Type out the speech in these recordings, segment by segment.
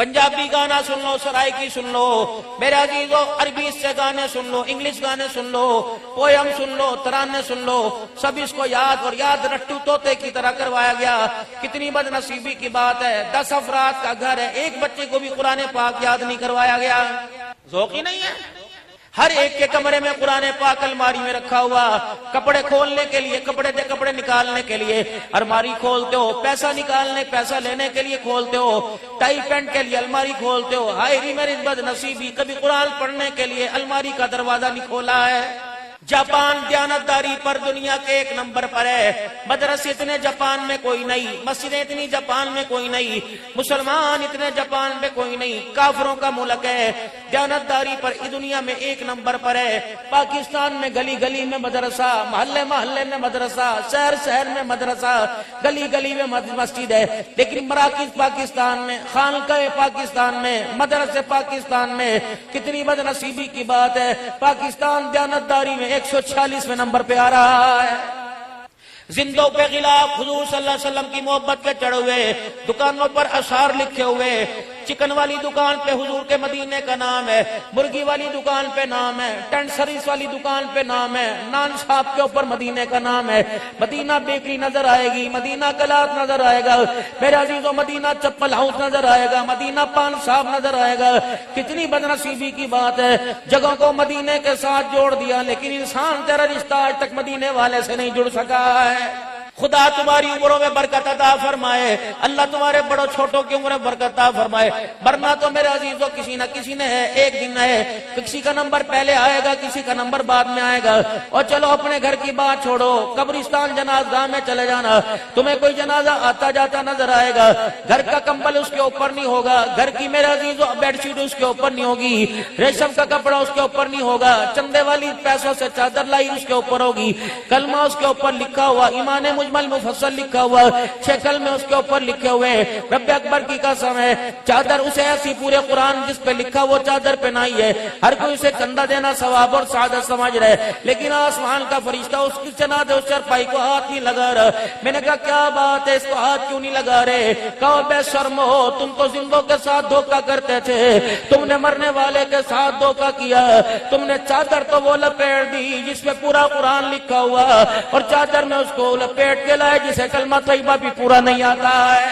پنجابی گانا سن لو، سرائکی سن لو، میرے عزیزو عربی سے گانے سن لو، انگلش گانے سن لو، پویم سن لو، ترانے سن لو، سب اس کو یاد اور یاد رٹو طوطے کی طرح کروایا گیا۔ کتنی بد نصیبی کی بات ہے، 10 افراد کا گھر ہے، ایک بچے کو بھی قرآن پاک یاد نہیں کروایا گیا۔ ذوق ہی نہیں ہے۔ ہر ایک کے کمرے میں قرآن پاک الماری میں رکھا ہوا، کپڑے کھولنے کے لیے، کپڑے نکالنے کے لیے الماری کھولتے ہو، پیسہ نکالنے، پیسہ لینے کے لیے کھولتے ہو، ٹائی پینٹ کے لیے الماری کھولتے ہو۔ ہائے ری میری بد نصیبی، کبھی قرآن پڑھنے کے لیے الماری کا دروازہ نہیں کھولا ہے۔ جاپان دیانتداری پر دنیا کے 1 نمبر پر ہے، مدرسے اتنے جاپان میں کوئی نہیں، مسجدیں اتنی جاپان میں کوئی نہیں، مسلمان اتنے جاپان میں کوئی نہیں، کافروں کا ملک ہے، دیانتداری پر دنیا میں 1 نمبر پر ہے۔ پاکستان میں گلی گلی میں مدرسہ، محلے محلے میں مدرسہ، شہر شہر میں مدرسہ، گلی گلی میں مسجد ہے، لیکن مراکز پاکستان میں، خانقاہ پاکستان میں، مدرسے پاکستان میں، کتنی بد نصیبی کی بات ہے۔ پاکستان دیانتداری میں 146ویں نمبر پہ آ رہا ہے۔ زندوں پہ غلاف حضور صلی اللہ علیہ وسلم کی محبت پہ چڑھے ہوئے، دکانوں پر اشعار لکھے ہوئے، چکن والی دکان پہ حضور کے مدینے کا نام ہے، مرغی والی دکان پہ نام ہے، ٹینٹ سروس والی دکان پہ نام ہے، نان شاپ کے اوپر مدینے کا نام ہے، مدینہ بیکری نظر آئے گی، مدینہ کلات نظر آئے گا، میرے عزیزو مدینہ چپل ہاؤس نظر آئے گا، مدینہ پان صاحب نظر آئے گا۔ کتنی بدنصیبی کی بات ہے، جگہوں کو مدینے کے ساتھ جوڑ دیا، لیکن انسان تیرا رشتہ آج تک مدینے والے سے نہیں جڑ سکا ہے۔ خدا تمہاری عمروں میں برکت عطا فرمائے، اللہ تمہارے بڑوں چھوٹوں کی عمریں برکت عطا فرمائے، ورنہ تو میرے عزیزوں کسی نہ کسی نے ہے، ایک دن ہے، کسی کا نمبر پہلے آئے گا، کسی کا نمبر بعد میں آئے گا۔ اور چلو اپنے گھر کی بات چھوڑو، قبرستان جنازہ میں چلے جانا، تمہیں کوئی جنازہ آتا جاتا نظر آئے گا، گھر کا کمبل اس کے اوپر نہیں ہوگا، گھر کی میرے عزیزوں بیڈ شیٹ اس کے اوپر نہیں ہوگی، ریشم کا کپڑا اس کے اوپر نہیں ہوگا، چندے والی پیسوں سے چادر لائی اس کے اوپر ہوگی، کلمہ اس کے اوپر لکھا ہوا، ایمان مجمل مفصل لکھا ہوا، 6 کلمے اس کے اوپر لکھے ہوئے، رب اکبر کی قسم ہے، چادر اسے ایسی پورے قرآن جس پہ لکھا وہ چادر پہنائی ہے، ہر کوئی اسے چندہ دینا ثواب اور سعادت سمجھ رہے، لیکن آسمان کا فرشتہ اس کی جنازے اس چرپائی کو ہاتھ نہیں لگا رہا۔ میں نے کہا کیا بات ہے، اس کو ہاتھ کیوں نہیں لگا رہے؟ کہا بے شرم ہو، تم تو زندوں کے ساتھ دھوکہ کرتے تھے، تم نے مرنے والے کے ساتھ دھوکہ کیا، تم نے چادر تو وہ لپیٹ دی جس میں پورا قرآن لکھا ہوا، اور چادر میں اس کو لپیٹ کے لائے جسے کلمہ طیبہ بھی پورا نہیں آتا ہے۔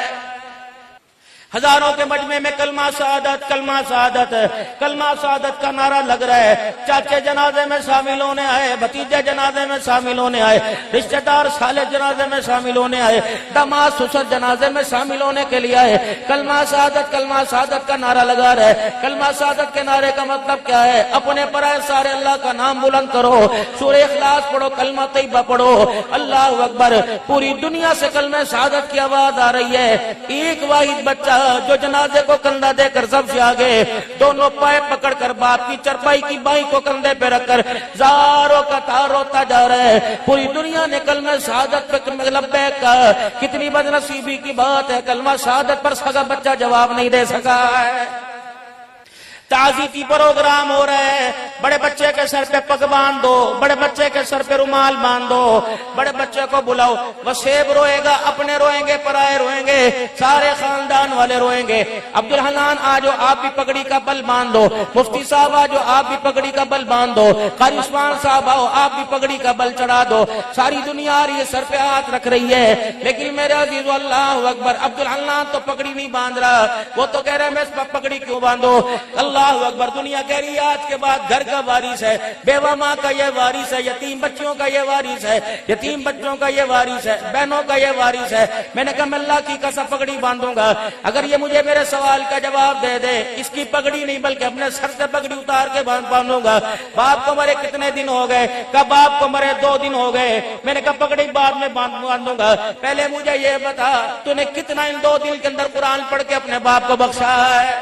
ہزاروں کے مجمع میں کلمہ سعادت، کلمہ سعادت، کلمہ سعادت کا نعرہ لگ رہا ہے، چاچے جنازے میں شامل ہونے آئے، بھتیجے جنازے میں شامل ہونے آئے، رشتہ دار سالے جنازے میں شامل ہونے آئے، داماد سسر جنازے میں شامل ہونے کے لیے آئے، کلمہ سعادت کا نعرہ لگا رہا ہے۔ کلمہ سعادت کے نعرے کا مطلب کیا ہے؟ اپنے پرائے سارے اللہ کا نام بلند کرو، سورہ اخلاص پڑھو، کلمہ طیبہ پڑھو، اللہ اکبر۔ پوری دنیا سے کلمہ سعادت کی آواز آ رہی ہے، ایک واحد بچہ جو جنازے کو کندھا دے کر سب سے آگے دونوں پائے پکڑ کر باپ کی چرپائی کی بائیں کو کندھے پہ رکھ کر زاروں کا تار روتا جا رہا ہے۔ پوری دنیا نے کلمہ شہادت پہ لبیک کہا، کتنی بدنصیبی کی بات ہے، کلمہ شہادت پر سگا بچہ جواب نہیں دے سکا ہے۔ تعزیتی پروگرام ہو رہا ہے، بڑے بچے کے سر پہ پگ باندھ دو، بڑے بچے کے سر پہ رومال باندھ دو، بڑے بچے کو بلاؤ، وسیب روئے گا، اپنے روئیں گے، پرائے روئیں گے، سارے خاندان والے روئیں گے۔ عبدالحنان آجو آپ بھی پگڑی کا بل باندھ دو، مفتی صاحب آجو آپ بھی پگڑی کا بل باندھ دو، قاری عثمان صاحب آؤ آپ بھی پگڑی کا بل چڑھا دو، ساری دنیا آ رہی ہے، سر پہ ہاتھ رکھ رہی ہے، لیکن میرے عزیز اللہ اکبر، عبدالحنان تو پگڑی نہیں باندھ رہا، وہ تو کہہ رہے ہیں میں اس پر پگڑی کیوں باندھو؟ اللہ اکبر۔ دنیا کہہ رہی ہے آج کے بعد گھر کا وارث ہے، بیوہ ماں کا یہ وارث ہے، یتیم بچوں کا یہ وارث ہے، یتیم بچوں کا یہ وارث ہے، بہنوں کا یہ وارث ہے۔ میں نے کہا میں اللہ کی قسم پگڑی باندھوں گا اگر یہ مجھے میرے سوال کا جواب دے دے، اس کی پگڑی نہیں بلکہ اپنے سر سے پگڑی اتار کے باندھوں گا۔ باپ کو مرے کتنے دن ہو گئے؟ کہا باپ کو مرے 2 دن ہو گئے۔ میں نے کہا پگڑی بعد میں باندھوں گا، پہلے مجھے یہ بتا تو نے کتنا ان 2 دن کے اندر قرآن پڑھ کے اپنے باپ کو بخشا ہے؟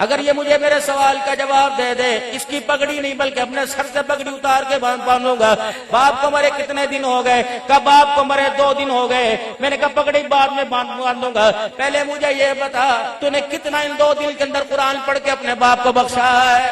اگر یہ مجھے میرے سوال کا جواب دے دے، اس کی پگڑی نہیں بلکہ اپنے سر سے پگڑی اتار کے باندھوں گا۔ باپ کو مرے کتنے دن ہو گئے؟ کہا باپ کو مرے 2 دن ہو گئے۔ میں نے کہا پگڑی بعد میں باندھوں گا، پہلے مجھے یہ بتا تو نے کتنا ان 2 دن کے اندر قرآن پڑھ کے اپنے باپ کو بخشا ہے؟